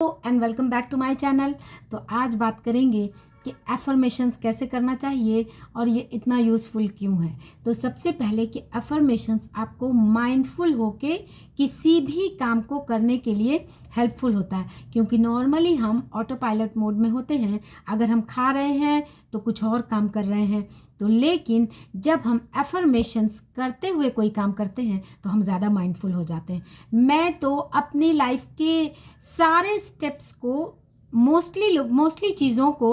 And welcome back to my channel. तो आज बात करेंगे कि एफर्मेशंस कैसे करना चाहिए और ये इतना यूज़फुल क्यों है। तो सबसे पहले कि एफर्मेशंस आपको माइंडफुल होके किसी भी काम को करने के लिए हेल्पफुल होता है, क्योंकि नॉर्मली हम ऑटो पायलट मोड में होते हैं। अगर हम खा रहे हैं तो कुछ और काम कर रहे हैं, तो लेकिन जब हम एफर्मेशंस करते हुए कोई काम करते हैं तो हम ज़्यादा माइंडफुल हो जाते हैं। मैं तो अपनी लाइफ के सारे स्टेप्स को मोस्टली चीज़ों को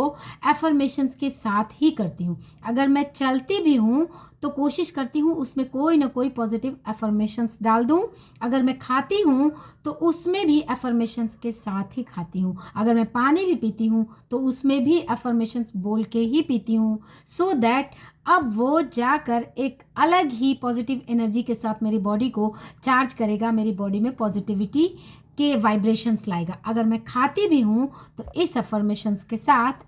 एफर्मेशंस के साथ ही करती हूँ। अगर मैं चलती भी हूँ तो कोशिश करती हूँ उसमें कोई ना कोई पॉजिटिव एफर्मेशंस डाल दूँ। अगर मैं खाती हूँ तो उसमें भी एफर्मेशंस के साथ ही खाती हूँ। अगर मैं पानी भी पीती हूँ तो उसमें भी एफर्मेशंस बोल के ही पीती हूँ, सो दैट अब वो जाकर एक अलग ही पॉजिटिव एनर्जी के साथ मेरी बॉडी को चार्ज करेगा, मेरी बॉडी में पॉजिटिविटी के वाइब्रेशंस लाएगा। अगर मैं खाती भी हूँ तो इस अफर्मेशंस के साथ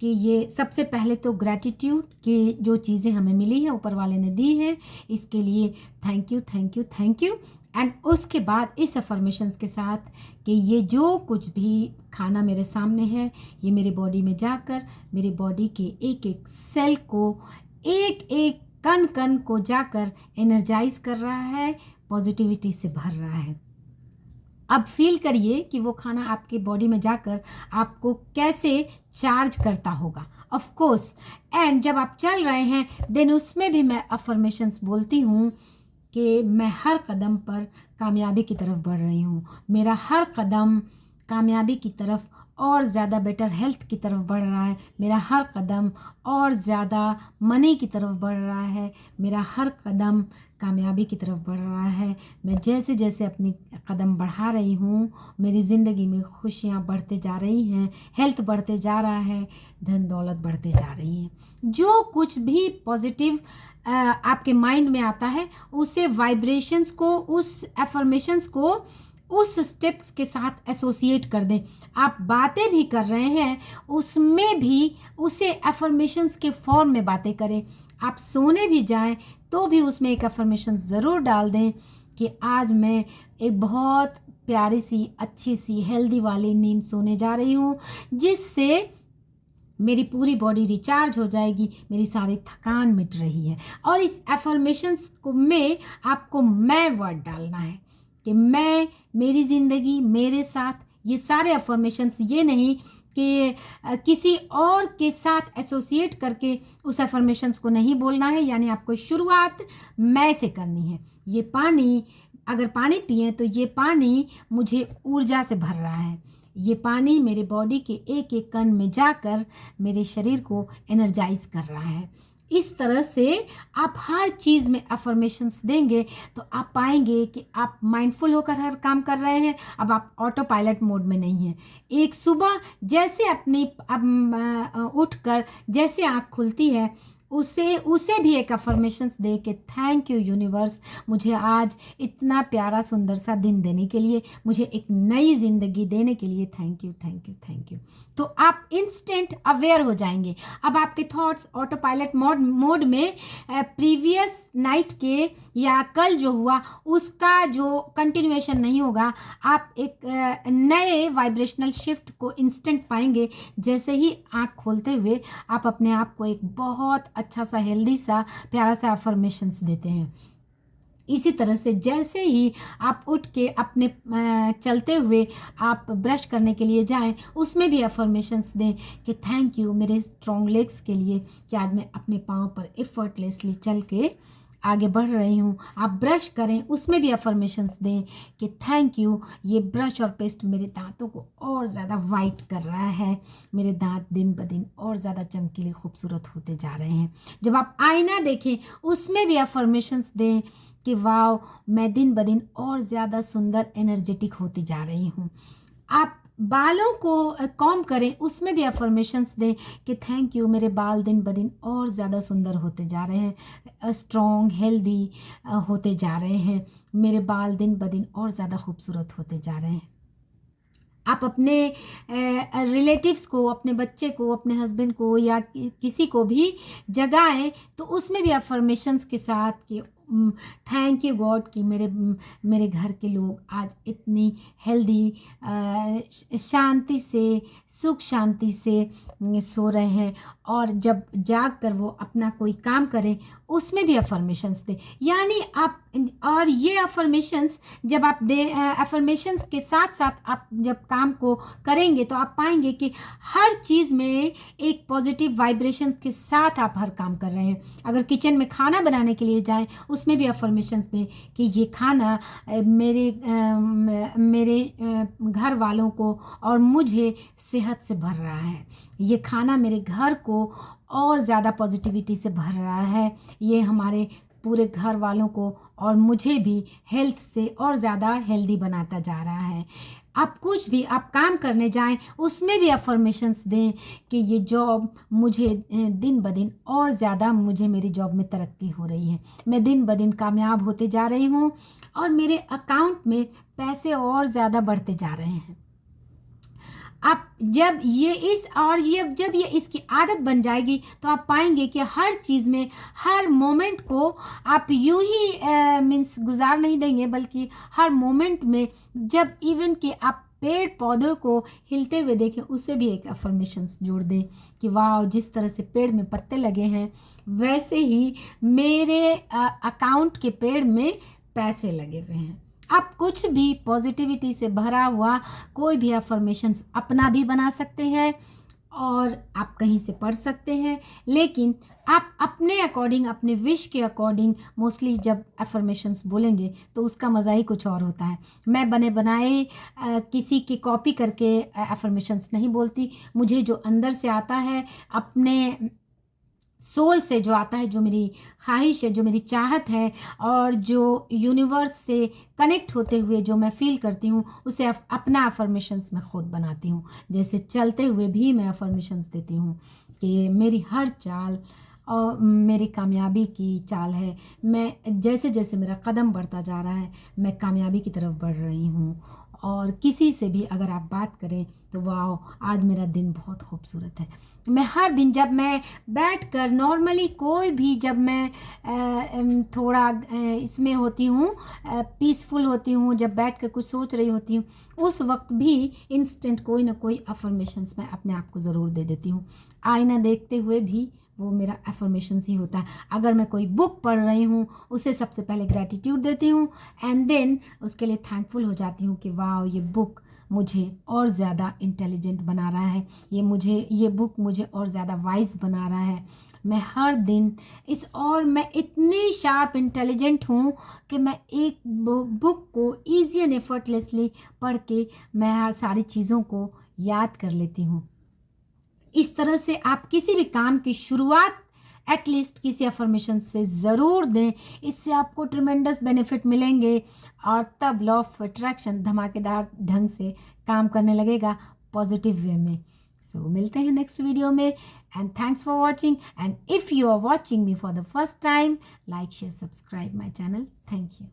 कि ये सबसे पहले तो ग्रैटिट्यूड कि जो चीज़ें हमें मिली हैं ऊपर वाले ने दी हैं, इसके लिए thank you thank you thank you. And उसके बाद इस अफर्मेशंस के साथ कि ये जो कुछ भी खाना मेरे सामने है ये मेरी बॉडी में जाकर मेरी बॉडी के एक एक सेल को, एक एक कण कण को जाकर एनर्जाइज कर रहा है, पॉजिटिविटी से भर रहा है। अब फील करिए कि वो खाना आपके बॉडी में जाकर आपको कैसे चार्ज करता होगा, ऑफ कोर्स। एंड जब आप चल रहे हैं देन उसमें भी मैं अफर्मेशंस बोलती हूँ कि मैं हर कदम पर कामयाबी की तरफ बढ़ रही हूँ, मेरा हर कदम कामयाबी की तरफ और ज़्यादा बेटर हेल्थ की तरफ बढ़ रहा है, मेरा हर कदम और ज़्यादा मनी की तरफ बढ़ रहा है, मेरा हर कदम कामयाबी की तरफ बढ़ रहा है। मैं जैसे जैसे अपनी कदम बढ़ा रही हूँ मेरी ज़िंदगी में खुशियाँ बढ़ते जा रही हैं, हेल्थ बढ़ते जा रहा है, धन दौलत बढ़ते जा रही है। जो कुछ भी पॉजिटिव आपके माइंड में आता है उसे वाइब्रेशंस को, उस एफर्मेशंस को उस स्टेप्स के साथ एसोसिएट कर दें। आप बातें भी कर रहे हैं उसमें भी उसे एफर्मेशंस के फॉर्म में बातें करें। आप सोने भी जाएं तो भी उसमें एक एफर्मेशन ज़रूर डाल दें कि आज मैं एक बहुत प्यारी सी अच्छी सी हेल्दी वाली नींद सोने जा रही हूँ, जिससे मेरी पूरी बॉडी रिचार्ज हो जाएगी, मेरी सारी थकान मिट रही है। और इस एफर्मेशंस को में आपको मैं वर्ड डालना है कि मैं, मेरी ज़िंदगी मेरे साथ। ये सारे अफर्मेशंस, ये नहीं कि किसी और के साथ एसोसिएट करके उस अफर्मेशंस को नहीं बोलना है, यानी आपको शुरुआत मैं से करनी है। ये पानी, अगर पानी पिए तो ये पानी मुझे ऊर्जा से भर रहा है, ये पानी मेरे बॉडी के एक एक कण में जाकर मेरे शरीर को एनर्जाइज कर रहा है। इस तरह से आप हर चीज़ में अफर्मेशंस देंगे तो आप पाएंगे कि आप माइंडफुल होकर हर काम कर रहे हैं। अब आप ऑटो पायलट मोड में नहीं हैं। एक सुबह जैसे अपनी उठकर जैसे आँख खुलती है उसे भी एक अफर्मेशंस दे के थैंक यू यूनिवर्स, मुझे आज इतना प्यारा सुंदर सा दिन देने के लिए, मुझे एक नई ज़िंदगी देने के लिए thank you thank you thank you. तो आप इंस्टेंट अवेयर हो जाएंगे। अब आपके थॉट्स ऑटो पायलट मोड में प्रीवियस नाइट के या कल जो हुआ उसका जो कंटिन्यूएशन नहीं होगा। आप एक नए वाइब्रेशनल शिफ्ट को इंस्टेंट पाएंगे जैसे ही आँख खोलते हुए आप अपने आप को एक बहुत अच्छा सा हेल्दी सा प्यारा सा अफर्मेशंस देते हैं। इसी तरह से जैसे ही आप उठ के अपने चलते हुए आप ब्रश करने के लिए जाएं उसमें भी अफर्मेशंस दें कि थैंक यू मेरे स्ट्रॉन्ग लेग्स के लिए कि आज मैं अपने पाँव पर एफर्टलेसली चल के आगे बढ़ रही हूँ। आप ब्रश करें उसमें भी अफर्मेशंस दें कि थैंक यू, ये ब्रश और पेस्ट मेरे दांतों को और ज़्यादा वाइट कर रहा है, मेरे दांत दिन ब दिन और ज़्यादा चमकीले खूबसूरत होते जा रहे हैं। जब आप आईना देखें उसमें भी अफर्मेशंस दें कि वाह, मैं दिन ब दिन और ज़्यादा सुंदर एनर्जेटिक होती जा रही हूँ। आप बालों को कॉम करें उसमें भी अफर्मेशंस दें कि थैंक यू, मेरे बाल दिन ब दिन और ज़्यादा सुंदर होते जा रहे हैं, स्ट्रॉन्ग हेल्दी होते जा रहे हैं, मेरे बाल दिन ब दिन और ज़्यादा खूबसूरत होते जा रहे हैं। आप अपने रिलेटिव्स को, अपने बच्चे को, अपने हस्बैंड को या किसी को भी जगाएं तो उसमें भी अफर्मेशंस के साथ कि थैंक यू गॉड कि मेरे घर के लोग आज इतनी हेल्दी, शांति से, सुख शांति से सो रहे हैं, और जब जाग कर वो अपना कोई काम करें उसमें भी अफर्मेशंस दे। यानी आप, और ये अफर्मेशंस जब आप दे, अफर्मेशंस के साथ साथ आप जब काम को करेंगे तो आप पाएंगे कि हर चीज़ में एक पॉजिटिव वाइब्रेशंस के साथ आप हर काम कर रहे हैं। अगर किचन में खाना बनाने के लिए जाएं उसमें भी अफर्मेशंस दें कि ये खाना मेरे घर वालों को और मुझे सेहत से भर रहा है, ये खाना मेरे घर को और ज़्यादा पॉजिटिविटी से भर रहा है, ये हमारे पूरे घर वालों को और मुझे भी हेल्थ से और ज़्यादा हेल्दी बनाता जा रहा है। आप कुछ भी आप काम करने जाएं उसमें भी अफर्मेशंस दें कि ये जॉब मुझे दिन ब दिन और ज़्यादा, मुझे मेरी जॉब में तरक्की हो रही है, मैं दिन ब दिन कामयाब होते जा रही हूँ और मेरे अकाउंट में पैसे और ज़्यादा बढ़ते जा रहे हैं। आप जब जब ये इसकी आदत बन जाएगी तो आप पाएंगे कि हर चीज़ में, हर मोमेंट को आप यूं ही मीन्स गुजार नहीं देंगे, बल्कि हर मोमेंट में जब इवन कि आप पेड़ पौधों को हिलते हुए देखें उससे भी एक अफर्मेशंस जोड़ दें कि वाह, जिस तरह से पेड़ में पत्ते लगे हैं वैसे ही मेरे अकाउंट के पेड़ में पैसे लगे हुए हैं। आप कुछ भी पॉजिटिविटी से भरा हुआ कोई भी अफर्मेशंस अपना भी बना सकते हैं और आप कहीं से पढ़ सकते हैं, लेकिन आप अपने अकॉर्डिंग, अपने विश के अकॉर्डिंग मोस्टली जब अफर्मेशंस बोलेंगे तो उसका मज़ा ही कुछ और होता है। मैं बने बनाए किसी की कॉपी करके अफर्मेशंस नहीं बोलती, मुझे जो अंदर से आता है, अपने सोल से जो आता है, जो मेरी ख्वाहिश है, जो मेरी चाहत है और जो यूनिवर्स से कनेक्ट होते हुए जो मैं फील करती हूँ उसे अपना अफर्मेशंस मैं खुद बनाती हूँ। जैसे चलते हुए भी मैं अफर्मेशंस देती हूँ कि मेरी हर चाल और मेरी कामयाबी की चाल है, मैं जैसे जैसे मेरा कदम बढ़ता जा रहा है मैं कामयाबी की तरफ बढ़ रही हूँ। और किसी से भी अगर आप बात करें तो वाह, आज मेरा दिन बहुत खूबसूरत है। मैं हर दिन जब मैं बैठकर नॉर्मली कोई भी, जब मैं थोड़ा इसमें होती हूँ, पीसफुल होती हूँ, जब बैठकर कुछ सोच रही होती हूँ उस वक्त भी इंस्टेंट कोई ना कोई अफर्मेशंस मैं अपने आप को ज़रूर दे देती हूँ। आईना देखते हुए भी वो मेरा अफर्मेशंस ही होता है। अगर मैं कोई बुक पढ़ रही हूँ उसे सबसे पहले ग्रैटिट्यूड देती हूँ एंड देन उसके लिए थैंकफुल हो जाती हूँ कि वाह, ये बुक मुझे और ज़्यादा इंटेलिजेंट बना रहा है, ये बुक मुझे और ज़्यादा वाइज बना रहा है। मैं हर दिन मैं इतनी शार्प इंटेलिजेंट हूँ कि मैं एक बुक को ईजी एंड एफर्टलेसली पढ़ के मैं हर सारी चीज़ों को याद कर लेती हूँ। इस तरह से आप किसी भी काम की शुरुआत एटलीस्ट किसी अफर्मेशन से ज़रूर दें, इससे आपको ट्रिमेंडस बेनिफिट मिलेंगे और तब लॉ ऑफ अट्रैक्शन धमाकेदार ढंग से काम करने लगेगा पॉजिटिव वे में। सो मिलते हैं नेक्स्ट वीडियो में and thanks for watching. And if you are watching me for the first time, like share subscribe my channel. Thank you.